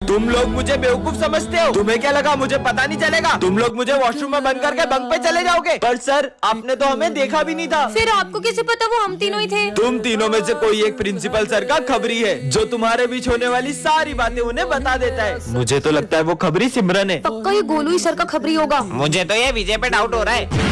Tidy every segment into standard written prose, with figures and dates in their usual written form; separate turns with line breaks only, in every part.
तुम लोग मुझे बेवकूफ समझते हो। तुम्हें क्या लगा मुझे पता नहीं चलेगा? तुम लोग मुझे वॉशरूम में बंद करके बंक पे चले जाओगे। पर सर आपने तो हमें देखा भी नहीं था।
फिर आपको कैसे पता वो हम तीनों ही थे?
तुम तीनों में से कोई एक प्रिंसिपल सर का खबरी है जो तुम्हारे बीच होने वाली सारी बातें उन्हें बता देता है। मुझे तो लगता है वो खबरी सिमरन है।
पक्का ये गोलू ही सर का खबरी होगा।
मुझे तो ये विजय पे डाउट हो रहा है।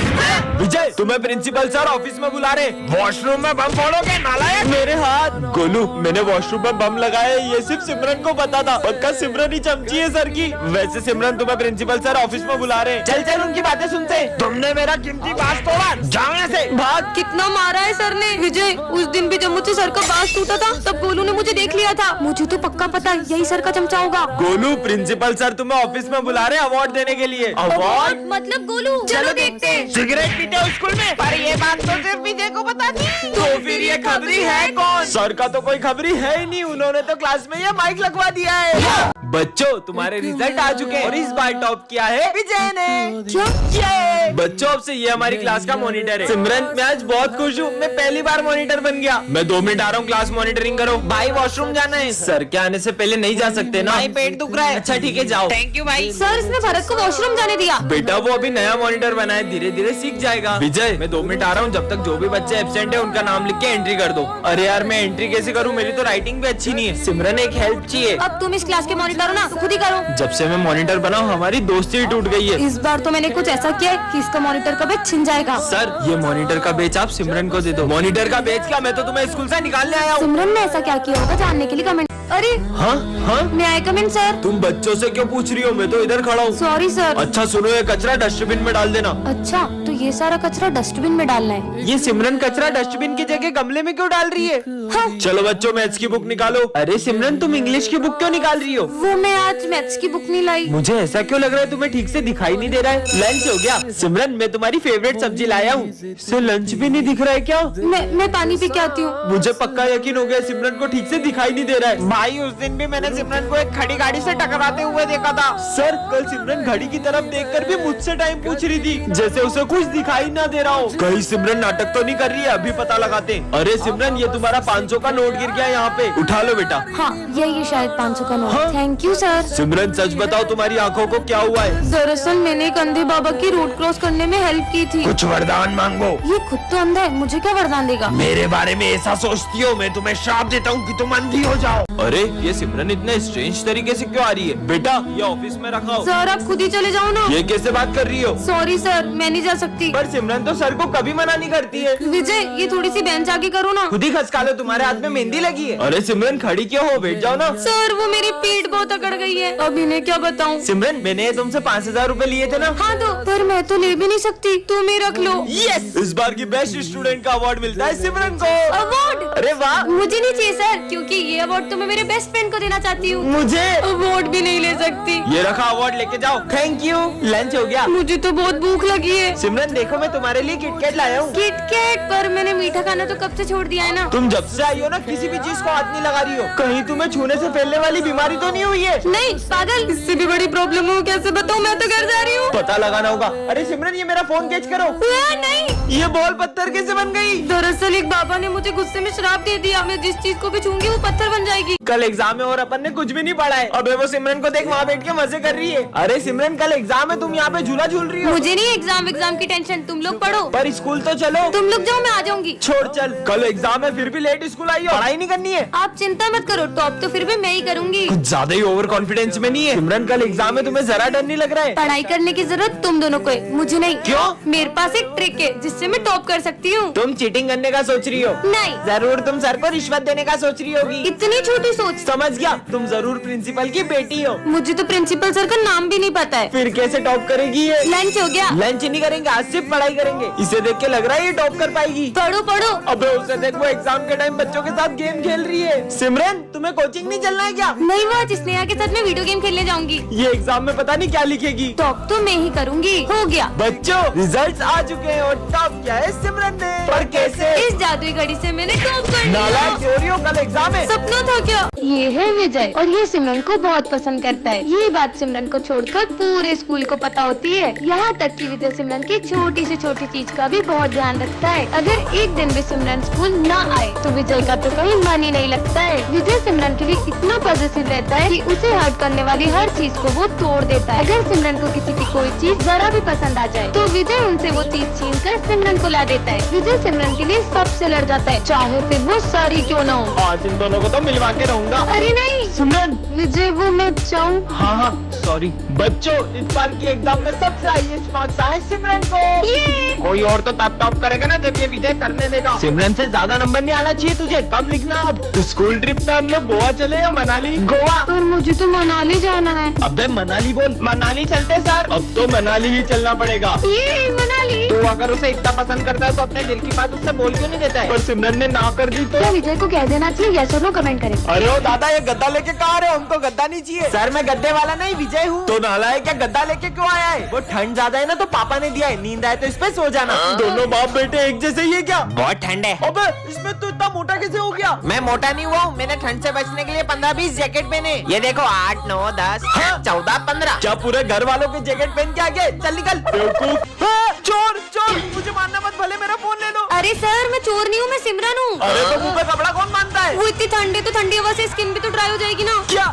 विजय तुम्हें प्रिंसिपल सर ऑफिस में बुला रहे।
वॉशरूम में बम फोड़ोगे नालायक?
मेरे हाथ। गोलू मैंने वॉशरूम में बम लगाया है, ये सिर्फ सिमरन को पता था। पक्का सिमरन ही चमची है सर की। वैसे सिमरन तुम्हें प्रिंसिपल सर ऑफिस में बुला रहे। चल चल उनकी बातें सुनते।
तुमने मेरा कीमती बांस तोड़ा, जाओ यहाँ से।
भाग।
कितना मारा है सर ने। विजय उस दिन भी जब मुझसे सर का बांस टूटा था तब गोलू ने मुझे देख लिया था। मुझे तो पक्का पता यही सर का चमचा होगा।
गोलू प्रिंसिपल सर तुम्हें ऑफिस में बुला रहे अवार्ड देने के लिए। अवार्ड
मतलब गोलू चलो देखते हैं।
सिगरेट पीते हो स्कूल में? पर ये बात तो सिर्फ विजय को पता थी।
तो फिर ये खबरी है कौन? सर का तो कोई खबरी है ही नहीं। उन्होंने तो क्लास में ये माइक लगवा दिया है। बच्चों तुम्हारे रिजल्ट आ चुके हैं और इस बार टॉप किया है विजय ने।
क्या?
ये बच्चों अब से ये हमारी क्लास का मॉनिटर है। सिमरन मैं आज बहुत खुश हूँ, मैं पहली बार मॉनिटर बन गया। मैं 2 मिनट आ रहा हूँ, क्लास मॉनिटरिंग करो।
भाई वॉशरूम जाना है।
सर के आने से पहले नहीं जा सकते ना?
भाई पेट दुख रहा है।
अच्छा ठीक है जाओ।
थैंक यू भाई।
सर इसने भरत को वॉशरूम जाने दिया।
बेटा वो अभी नया मॉनिटर बना है, धीरे धीरे सीख जाएगा। विजय मैं 2 मिनट आ रहा हूँ, जब तक जो भी बच्चे एब्सेंट है उनका नाम लिख के एंट्री कर दो। अरे यार मैं एंट्री कैसे करूँ? मेरी तो राइटिंग भी अच्छी नहीं है। सिमरन एक हेल्प चाहिए।
अब तुम इस क्लास के मॉनिटर हो ना, तो खुद ही करो।
जब से मैं मॉनिटर बना हूँ हमारी दोस्ती ही टूट गई है।
इस बार तो मैंने कुछ ऐसा किया है कि इसका मॉनिटर का बैच छिन जाएगा।
सर ये मॉनिटर का बेच आप सिमरन को दे दो। मॉनिटर का बेच क्या? मैं तो तुम्हें स्कूल से निकालने आया हूँ।
सिमरन ने ऐसा क्या किया होगा जानने के लिए कमेंट। अरे
हाँ हाँ
मैं आई कम इन सर।
तुम बच्चों से क्यों पूछ रही हो? मैं तो इधर खड़ा हूँ।
Sorry sir.
अच्छा सुनो, ये कचरा डस्टबिन में डाल देना।
अच्छा तो ये सारा कचरा डस्टबिन में डालना है।
ये सिमरन कचरा डस्टबिन की जगह गमले में क्यों डाल रही है?
हाँ।
चलो बच्चों मैथ्स की बुक निकालो। अरे सिमरन तुम इंग्लिश की बुक क्यों निकाल रही हो?
वो मैं आज मैथ्स की बुक नहीं लाई।
मुझे ऐसा क्यों लग रहा है तुम्हें ठीक से दिखाई नहीं दे रहा है? लंच हो गया? सिमरन मैं तुम्हारी फेवरेट सब्जी लाया हूँ। इससे लंच भी नहीं दिख रहा है क्या?
मैं पानी पी के आती हूँ।
मुझे पक्का यकीन हो गया सिमरन को ठीक से दिखाई नहीं दे रहा है।
भाई उस दिन भी मैंने सिमरन को एक खड़ी गाड़ी से टकराते हुए देखा था।
सर कल सिमरन घड़ी की तरफ देखकर भी मुझसे टाइम पूछ रही थी, जैसे उसे कुछ दिखाई ना दे रहा हो। कहीं सिमरन नाटक तो नहीं कर रही है? अभी पता लगाते हैं। अरे सिमरन ये तुम्हारा 500 का नोट गिर गया यहाँ पे, उठा लो बेटा।
हाँ ये शायद 500 का नोट।
हाँ?
Thank you sir.
सिमरन सच बताओ तुम्हारी आंखों को क्या हुआ है?
दरअसल मैंने एक अंधे बाबा की रोड क्रॉस करने में हेल्प की थी।
कुछ वरदान मांगो।
ये खुद तो अंधा है, मुझे क्या वरदान देगा?
मेरे बारे में ऐसा सोचती हो? मैं तुम्हें श्राप देता हूँ कि तुम अंधी हो जाओ।
अरे ये सिमरन इतने स्ट्रेंज तरीके से क्यों आ रही है? बेटा ये ऑफिस में रखा
सर आप खुद ही चले जाओ ना।
ये कैसे बात कर रही हो?
सॉरी सर मैं नहीं जा सकती।
पर सिमरन तो सर को कभी मना नहीं करती है।
विजय ये थोड़ी सी बेंच आगे करो ना।
खुद ही खसका लो, तुम्हारे हाथ में मेहंदी लगी है। अरे सिमरन खड़ी क्यों हो? बैठ जाओ ना।
सर वो मेरी पीठ बहुत अकड़ गई है, अब इन्हें क्या बताऊं?
सिमरन मैंने तुमसे 5000 रूपए लिए थे ना?
हाँ दो, पर मैं तो ले भी नहीं सकती, तुम ही रख लो।
यस इस बार की बेस्ट स्टूडेंट का अवार्ड मिलता है सिमरन को।
अवार्ड?
अरे वाह।
मुझे नहीं चाहिए सर, क्योंकि ये अवार्ड तो मैं मेरे बेस्ट फ्रेंड को देना चाहती हूँ।
मुझे
अवार्ड भी नहीं ले सकती।
ये रखा अवार्ड, लेके जाओ। Thank you. लंच हो गया?
मुझे तो बहुत भूख लगी है।
सिमरन देखो मैं तुम्हारे लिए किटकैट लाया हूँ।
किटकैट? पर मैंने मीठा खाना तो कब से छोड़ दिया है ना।
तुम जब से आई हो ना किसी भी चीज को हाथ नहीं लगा रही हो। कहीं तुम्हें छूने से फैलने वाली बीमारी तो नहीं हुई है?
नहीं पागल, इससे भी बड़ी प्रॉब्लम हो, कैसे बताऊँ? मैं तो घर जा रही हूँ।
पता लगाना होगा। अरे सिमरन ये मेरा फोन कैच करो।
नहीं
ये बॉल पत्थर कैसे बन गई?
दरअसल एक बाबा ने मुझे गुस्से में श्राप दे दिया, मैं जिस चीज को भी छूंगी वो पत्थर बन जाएगी।
कल एग्जाम है और अपन ने कुछ भी नहीं पढ़ा है। अबे वो सिमरन को देख वहाँ बैठ के मजे कर रही है। अरे सिमरन कल एग्जाम है, तुम यहाँ पे झूला झूल रही हो।
मुझे नहीं एग्जाम की टेंशन, तुम लोग पढ़ो।
पर स्कूल तो चलो।
तुम लोग जाओ मैं आ जाऊंगी।
छोड़ चल, कल एग्जाम है फिर भी लेट स्कूल आई हो। पढ़ाई नहीं करनी है?
आप चिंता मत करो, टॉप तो फिर भी मैं ही करूंगी।
कुछ ज्यादा ही ओवर कॉन्फिडेंस में नहीं है? सिमरन कल एग्जाम है, तुम्हें जरा डर नहीं लग रहा है?
पढ़ाई करने की जरूरत तुम दोनों को है, मुझे नहीं।
क्यों?
मेरे पास एक ट्रिक है जिससे मैं टॉप कर सकती हूँ।
तुम चीटिंग करने का सोच रही हो?
नहीं।
जरूर तुम सर को रिश्वत देने का सोच रही होगी।
इतनी छोटी सोच।
समझ गया, तुम जरूर प्रिंसिपल की बेटी हो।
मुझे तो प्रिंसिपल सर का नाम भी नहीं पता है।
फिर कैसे टॉप करेगी ये?
लंच हो गया?
लंच नहीं करेंगे, आज सिर्फ पढ़ाई करेंगे। इसे देख के लग रहा है ये टॉप कर पाएगी।
पढ़ो पढ़ो।
अबे उसे देख, वो एग्जाम के टाइम बच्चों के साथ गेम खेल रही है। सिमरन तुम्हें कोचिंग नहीं चलना है क्या?
नहीं, वो आज स्नेहा के साथ मैं वीडियो गेम खेलने जाऊंगी।
ये एग्जाम में पता नहीं क्या लिखेगी।
टॉप तो मैं ही करूंगी। हो गया
बच्चों रिजल्ट्स आ चुके हैं और टॉप किया है सिमरन ने। पर कैसे?
इस जादुई घड़ी से मैंने टॉप कर लिया।
नालायक चोरियों, कल एग्जाम है।
सपना था क्या? ये है विजय और ये सिमरन को बहुत पसंद करता है। ये बात सिमरन को छोड़कर पूरे स्कूल को पता होती है। यहाँ तक कि विजय सिमरन की छोटी से छोटी चीज का भी बहुत ध्यान रखता है। अगर एक दिन भी सिमरन स्कूल न आए तो विजय विजय का तो कहीं मन ही नहीं लगता है। विजय सिमरन के लिए इतना पॉजिटिव रहता है कि उसे हर्ट करने वाली हर चीज को वो तोड़ देता है। अगर सिमरन को किसी की कोई चीज जरा भी पसंद आ जाए तो विजय उनसे वो चीज छीन कर सिमरन को ला देता है। विजय सिमरन के लिए सबसे लड़ जाता है, चाहे फिर वो सारी क्यों न हो।
आज इन दोनों को तो मिलवा के रहूंगा।
अरे नहीं
सिमरन,
विजय, वो मैं चाहूँ।
हाँ सॉरी बच्चों, इस बार की एग्जाम में सबसे हाईएस्ट मार्क्स आए सिमरन को। कोई और तो टॉप करेगा ना जब ये विजय करने देगा। सिमरन से ज्यादा नंबर नहीं आना चाहिए तुझे। कब लिखना अब? तो स्कूल ट्रिप में हम लोग गोवा चले या मनाली? गोवा।
पर मुझे तो मनाली जाना है।
अबे मनाली बोल। मनाली चलते सर। अब तो मनाली ही चलना पड़ेगा।
ये मनाली।
तो अगर उसे इतना पसंद करता है तो अपने दिल की बात उससे बोल क्यों नहीं देता है? पर सिमरन ने ना कर दी तो
क्या विजय को कह देना चाहिए? यस और नो कमेंट करें।
अरे ओ दादा, ये गद्दा लेके कहाँ आ रहे हो? हमको गद्दा नहीं चाहिए। सर मैं गद्दे वाला नहीं, विजय हूँ। तो नाला है क्या? गद्दा लेके क्यों आया है? वो ठंड ज्यादा है ना तो पापा ने दिया है। नींद आए तो इस पे सो जाना। दोनों बाप बेटे एक जैसे ही है क्या?
बहुत ठंड है।
अबे इसमें तो इतना मोटा कैसे हो गया?
मैं मोटा नहीं हुआ हूँ, मैंने ठंड से बचने के लिए 15-20 जैकेट पहने। ये देखो 8, 9, 10, 14, 15।
क्या पूरे घर वालों के जैकेट पहन के आ गए? चल निकल बेवकूफ। हाँ, चोर चोर, मुझे मारना मत, भले मेरा फोन ले लो।
अरे सर, मैं चोर नहीं हूँ, मैं सिमरन हूँ।
अरे तो मुंह पे कपड़ा कौन बांधता है?
वो इतनी ठंड है तो ठंडी हवा से स्किन भी तो ड्राई हो जाएगी ना।
क्या?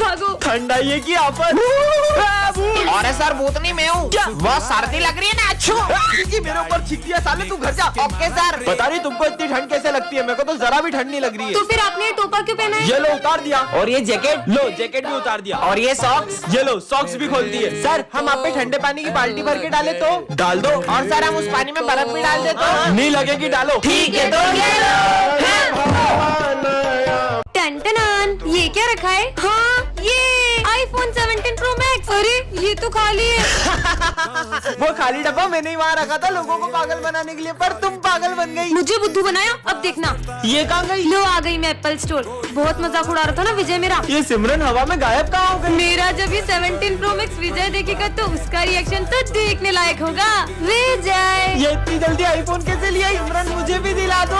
भागो।
ठंड आई है की आफत?
अरे सर भूत नहीं मैं हूँ, बहुत सर्दी लग रही है ना। अच्छू
मेरे ऊपर छिक दिया साले, तू घर जा।
Okay sir.
पता नहीं तुमको इतनी ठंड कैसे लगती है, मेरे को तो जरा भी ठंड नहीं लग रही है।
तो फिर आपने ये टोपा क्यों पहना है?
ये लो उतार दिया।
और ये जैकेट?
लो जैकेट भी उतार दिया।
और ये सॉक्स?
ये लो सॉक्स भी खोल दिए। सर हम आप पे ठंडे पानी की बाल्टी भर के डाले तो? डाल दो।
और सर हम उस पानी में बर्फ भी डाल दे तो?
नहीं लगेगी, डालो।
ठीक है तो ये
टन ये क्या रखा है? हाँ, ये आईफोन 17 प्रो मैक्स। अरे ये तो खाली है।
वो खाली डब्बा मैंने ही वहाँ रखा था लोगों को पागल बनाने के लिए, पर तुम पागल बन गई।
मुझे बुद्धू बनाया, अब देखना।
ये कहाँ गई?
लो आ गई मैं एप्पल स्टोर। बहुत मजाक उड़ा रहा था ना विजय मेरा।
ये सिमरन हवा में गायब कहाँ हो गई?
मेरा जब ये 17 प्रो मैक्स विजय देखेगा तो उसका रिएक्शन तो देखने लायक होगा। विजय
ये इतनी जल्दी आईफोन कैसे लिया? सिमरन मुझे भी दिला दो।